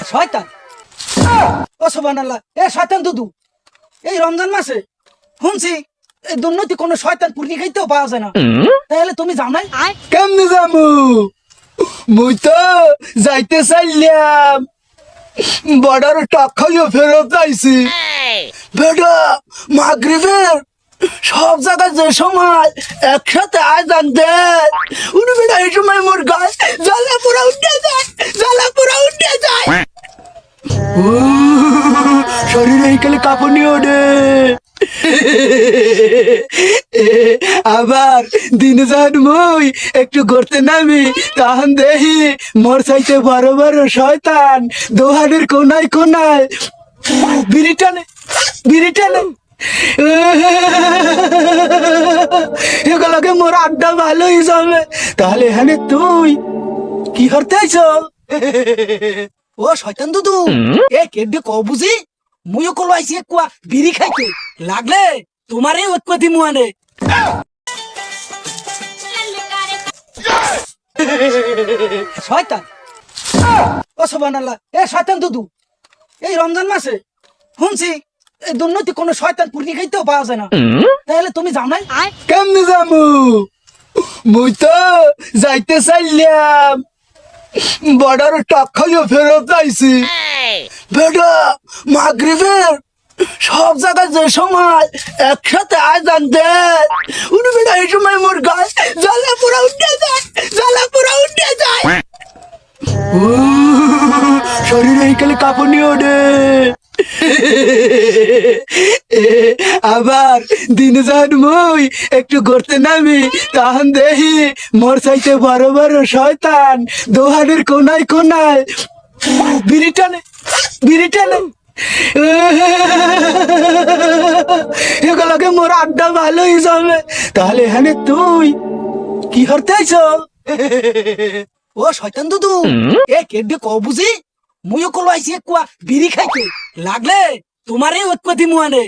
শয়তান ও সুবহানাল্লাহ এ শয়তান দুদু এই রমজান মাসে শুনছি এই দুর্নীতি কোনো শয়তান পুরি খাইতেও পাওয়া যায় না তাহলে তুমি যাও নাই কেমনে যামু মুই তো যাইতে চাইলাম বর্ডার টাকাইও ফেরত আইছি বেটা মাগরিবের সব জায়গায় যে সময় একসাথে আয়োজন দেয় উনি বেটা এই সময় মোর গায়ে জ্বালা পোড়া উঠে যায় শরীরে এই কালে কাঁপুনি ওঠে আবার দিনে যখন মুই একটু ঘুরতে নামি তখন দেখি মোর চাইতে বড় বড় শয়তান দোহানের কোনায় কোনায় বিড়ি টানে এগুলোকে মোর আড্ডা ভালোই যাবে তাহলে এখানে তুই কি করতে আইছ ও শয়তান দুদু এ কেডে কও বুঝি মুইও কলো আইছি কুয়া বিড়ি খাইতে লাগলে তোমারে ঐক্য দিমু আনে শয়তান ও সুবহানাল্লাহ এ শয়তান দুদু এই রমজান মাসে শুনছি এই দুর্নীতি কোনো শয়তান পুরি খাইতেও পাওয়া যায় না তাহলে তুমি যাও নাই কেমনে যামু মুই তো যাইতে চাইলাম বর্ডার টাকাইও ফেরত আইছি বেটা মাগরিবের সব জায়গায় যে সময় একসাথে আয়োজন দেয় উনি বেটা এই সময় মোর গায়ে জ্বালা পোড়া উঠে যায় শরীরে এই কালে কাঁপুনি ওঠে আবার দিনে যখন মুই একটু ঘুরতে নামি তখন দেখি মোর চাইতে বড় বড় শয়তান দোহানের কোনায় কোনায় বিড়ি টানে এগুলোকে মোর আড্ডা ভালোই যাবে তাহলে এখানে তুই কি করতে আইছ ও শয়তান দুদু এ কেডে কও বুঝি মুইও কলো আইছি কুয়া বিড়ি খাইতে লাগলে তোমারে ঐক্য দিমু আনে